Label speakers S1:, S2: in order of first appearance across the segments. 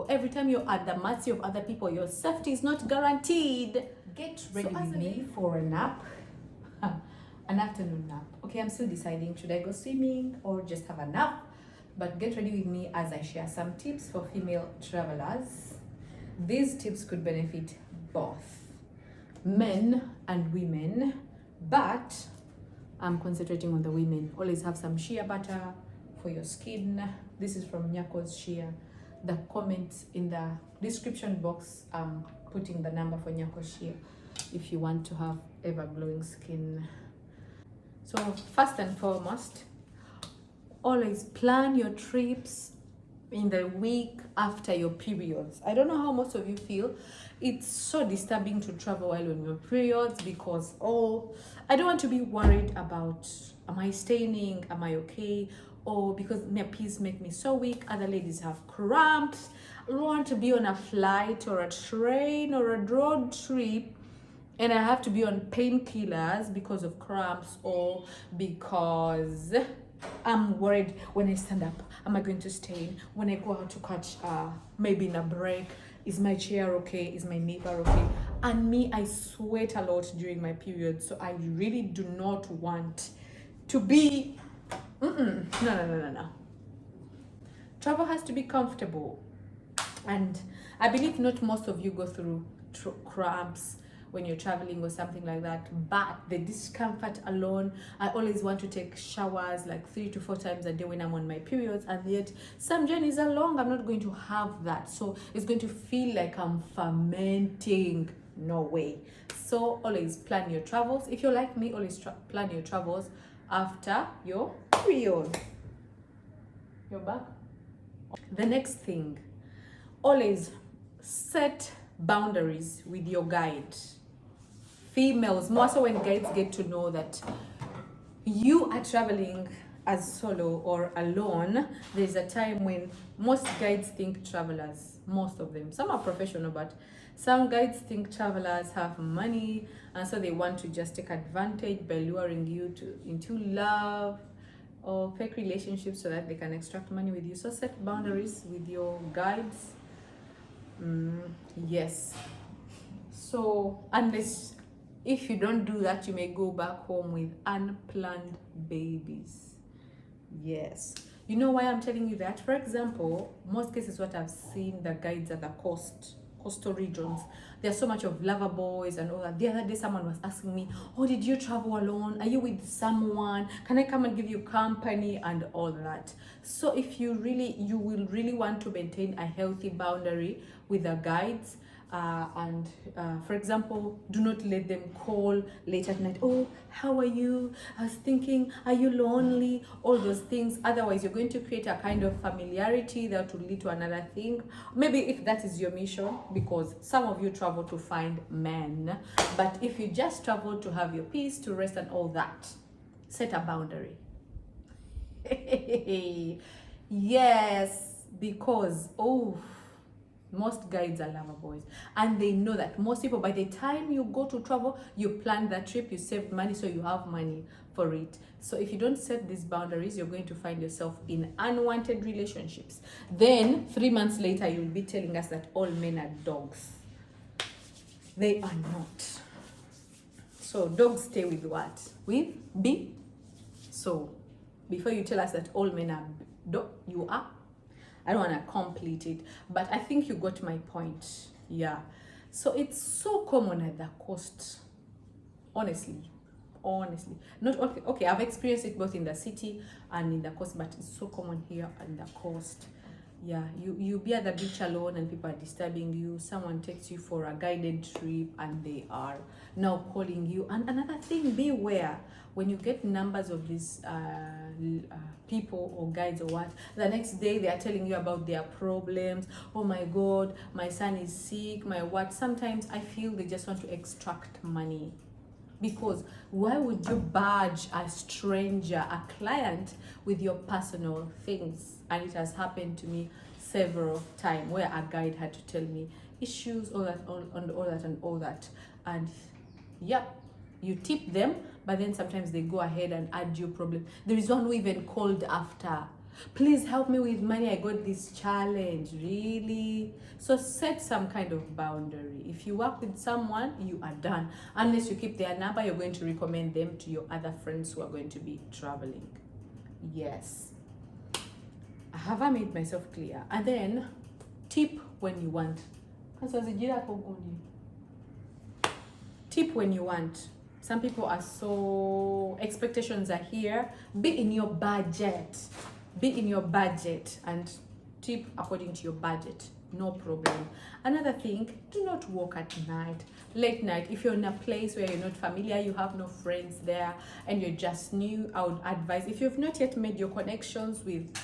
S1: every time you're at the mercy of other people, your safety is not guaranteed. Get ready with me for a nap. An afternoon nap. Okay, I'm still deciding, should I go swimming or just have a nap? But get ready with me as I share some tips for female travelers. These tips could benefit both men and women, but I'm concentrating on the women. Always have some shea butter for your skin. This is from Nyako's Shea. The comments in the description box, I'm putting the number for Nyako's Shea if you want to have ever glowing skin. So first and foremost, always plan your trips in the week after your periods. I don't know how most of you feel. It's so disturbing to travel while on your periods because, I don't want to be worried about, am I staining? Am I okay? Or because nappies make me so weak. Other ladies have cramps. I don't want to be on a flight or a train or a road trip and I have to be on painkillers because of cramps or because I'm worried when I stand up, am I going to stain? When I go out to catch maybe in a break, is my chair okay? Is my neighbor okay? And me, I sweat a lot during my period, so I really do not want to be, no. Travel has to be comfortable. And I believe not most of you go through cramps when you're traveling or something like that, but the discomfort alone, I always want to take showers like 3 to 4 times a day when I'm on my periods, and yet some journeys are long, I'm not going to have that, so it's going to feel like I'm fermenting. No way. So always plan your travels. If you're like me, always plan your travels after your period. You're back. The next thing, always set boundaries with your guide. Females, more so when guides get to know that you are traveling as solo or alone, there's a time when most guides think travelers, most of them, some are professional, but some guides think travelers have money, and so they want to just take advantage by luring you into love or fake relationships so that they can extract money with you. So set boundaries with your guides. Yes. So unless if you don't do that, you may go back home with unplanned babies. Yes. You know why I'm telling you that? For example, most cases what I've seen, the guides at the coastal regions, there's so much of lover boys and all that. The other day someone was asking me, oh, did you travel alone? Are you with someone? Can I come and give you company and all that? So if you will really want to maintain a healthy boundary with the guides, for example, do not let them call late at night. Oh, how are you? I was thinking, are you lonely? All those things. Otherwise, you're going to create a kind of familiarity that will lead to another thing. Maybe if that is your mission, because some of you travel to find men. But if you just travel to have your peace, to rest and all that, set a boundary. Yes, because, most guides are lover boys, and they know that most people, by the time you go to travel, you plan that trip, you save money, so you have money for it. So if you don't set these boundaries, you're going to find yourself in unwanted relationships. Then 3 months later, you'll be telling us that all men are dogs. They are not. So dogs stay with what? With B. So before you tell us that all men are you are. I don't want to complete it, but I think you got my point. Yeah. So it's so common at the coast. Honestly. Not okay, I've experienced it both in the city and in the coast, but it's so common here on the coast. Yeah, you be at the beach alone and people are disturbing you. Someone takes you for a guided trip and they are now calling you. And another thing, beware when you get numbers of these people or guides or what, the next day they are telling you about their problems. Oh my God, my son is sick, my what. Sometimes I feel they just want to extract money. Because why would you badge a stranger, a client, with your personal things? And it has happened to me several times where a guide had to tell me issues, all that. And yep, you tip them, but then sometimes they go ahead and add your problem. There is one who even called after, please help me with money, I got this challenge. Really? So set some kind of boundary. If you work with someone, you are done. Unless you keep their number, you're going to recommend them to your other friends who are going to be traveling. Yes. Have I made myself clear? And then tip when you want. Tip when you want. Some people are so, expectations are here. Be in your budget. Be in your budget and tip according to your budget. No problem. Another thing, do not walk at night. Late night, if you're in a place where you're not familiar, you have no friends there, and you're just new, I would advise, if you've not yet made your connections with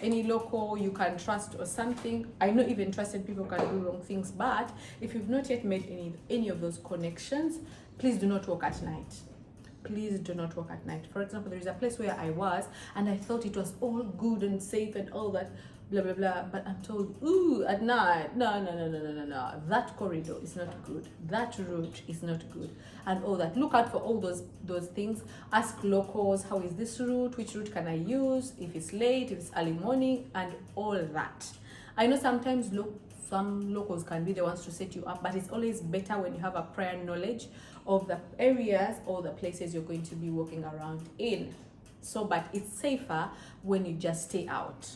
S1: any local you can trust or something. I know even trusted people can do wrong things, but if you've not yet made any of those connections, please do not walk at night. Please do not walk at night. For example, there is a place where I was and I thought it was all good and safe and all that, blah blah blah, but I'm told, ooh, at night, no, that corridor is not good, that route is not good, and all that. Look out for all those things. Ask locals, how is this route, which route can I use, if it's late, if it's early morning, and all that. I know sometimes some locals can be the ones to set you up, but it's always better when you have a prior knowledge of the areas or the places you're going to be walking around in. So, but it's safer when you just stay out.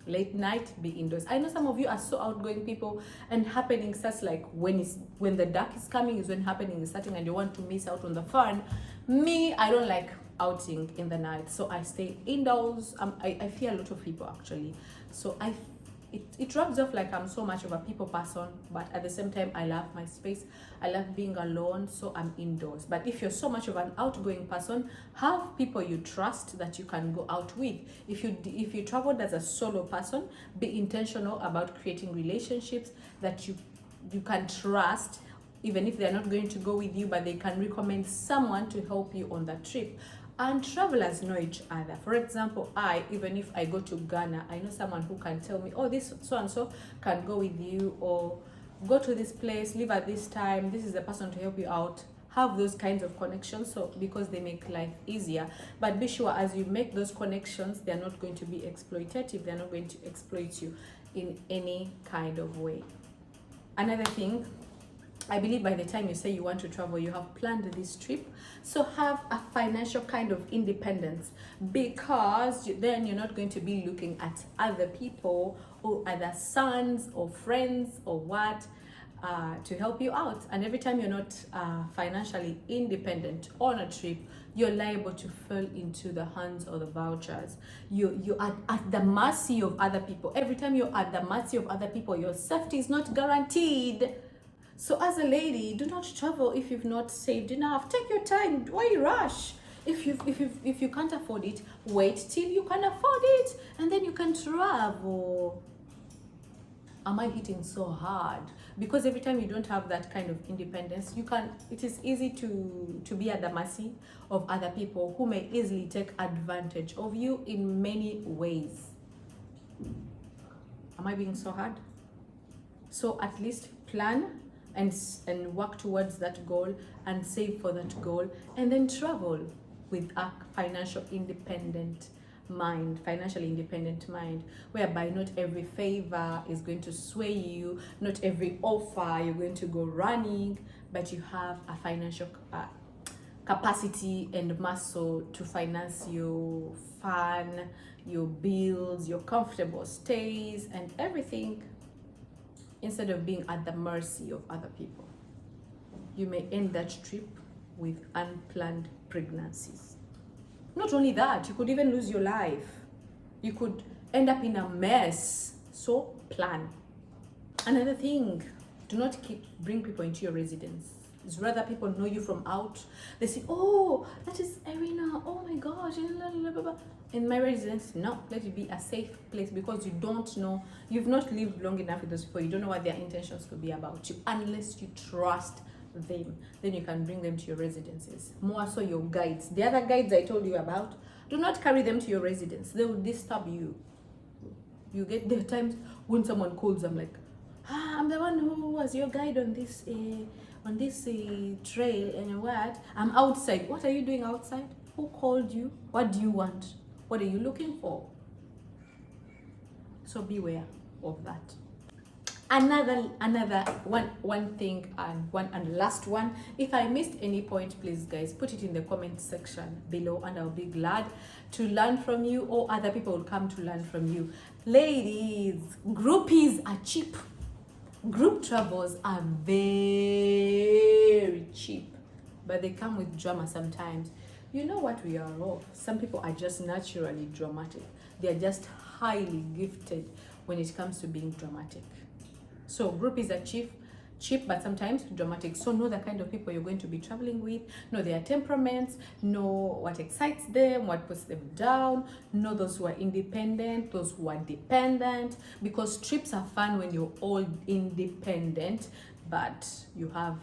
S1: Late night, be indoors. I know some of you are so outgoing people, and happening starts like when the dark is coming is when happening is starting, and you want to miss out on the fun. Me, I don't like outing in the night, so I stay indoors. I fear a lot of people actually, so it rubs off like I'm so much of a people person, but at the same time I love my space. I love being alone, so I'm indoors. But if you're so much of an outgoing person, have people you trust that you can go out with. If you traveled as a solo person, be intentional about creating relationships that you can trust, even if they're not going to go with you, but they can recommend someone to help you on that trip. And travelers know each other. For example, even if I go to Ghana, I know someone who can tell me, oh, this so and so can go with you, or go to this place, leave at this time, this is the person to help you out. Have those kinds of connections, so because they make life easier. But be sure as you make those connections, they're not going to be exploitative. They're not going to exploit you in any kind of way. Another thing, I believe by the time you say you want to travel, you have planned this trip. So have a financial kind of independence, because then you're not going to be looking at other people or other sons or friends or what to help you out. And every time you're not financially independent on a trip, you're liable to fall into the hands of the vouchers. You are at the mercy of other people. Every time you're at the mercy of other people, your safety is not guaranteed. So as a lady, do not travel if you've not saved enough. Take your time. Why rush? If you can't afford it, wait till you can afford it, and then you can travel. Am I hitting so hard? Because every time you don't have that kind of independence, it is easy to be at the mercy of other people who may easily take advantage of you in many ways. Am I being so hard? So at least plan and work towards that goal and save for that goal, and then travel with a financially independent mind, whereby not every favor is going to sway you, not every offer you're going to go running, but you have a financial capacity and muscle to finance your fun, your bills, your comfortable stays, and everything, instead of being at the mercy of other people. You may end that trip with unplanned pregnancies. Not only that, you could even lose your life. You could end up in a mess. So plan. Another thing, do not bring people into your residence. It's rather people know you from out. They say, oh, that is Irina. Oh my gosh. In my residence, no, let it be a safe place, because you don't know, you've not lived long enough with those people. You don't know what their intentions could be about you, unless you trust them. Then you can bring them to your residences. More so your guides. The other guides I told you about, do not carry them to your residence. They will disturb you. You get there times when someone calls, I'm like, I'm the one who was your guide on this trail, and what? I'm outside. What are you doing outside? Who called you? What do you want? What are you looking for? So beware of that. Another one thing, and last one. If I missed any point, please guys put it in the comment section below, and I'll be glad to learn from you, or other people will come to learn from you. Ladies, groupies are cheap. Group travels are very cheap, but they come with drama sometimes. You know what we are all? Some people are just naturally dramatic. They are just highly gifted when it comes to being dramatic. So groupies are cheap, but sometimes dramatic. So know the kind of people you're going to be traveling with, know their temperaments, know what excites them, what puts them down, know those who are independent, those who are dependent, because trips are fun when you're all independent, but you have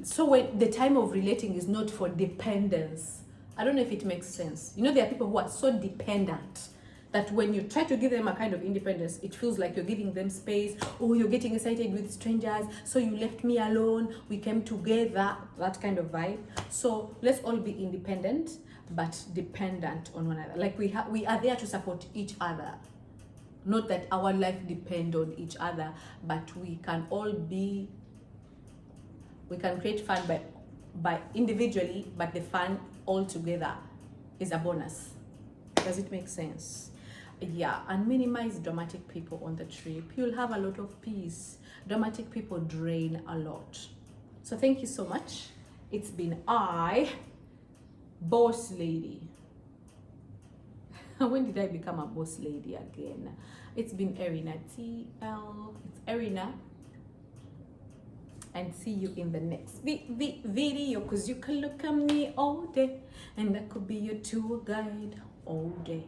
S1: so when the time of relating is not for dependence. I don't know if it makes sense. You know, there are people who are so dependent that when you try to give them a kind of independence, it feels like you're giving them space. Oh, you're getting excited with strangers, so you left me alone, we came together, that kind of vibe. So let's all be independent but dependent on one another. Like we are there to support each other. Not that our life depend on each other, but we can create fun by individually, but the fun all together is a bonus. Does it make sense? Yeah, and minimize dramatic people on the trip. You'll have a lot of peace. Dramatic people drain a lot. So thank you so much. It's been boss lady. When did I become a boss lady again? It's been Erina TL. It's Erina. And see you in the next video, because you can look at me all day, and that could be your tour guide all day.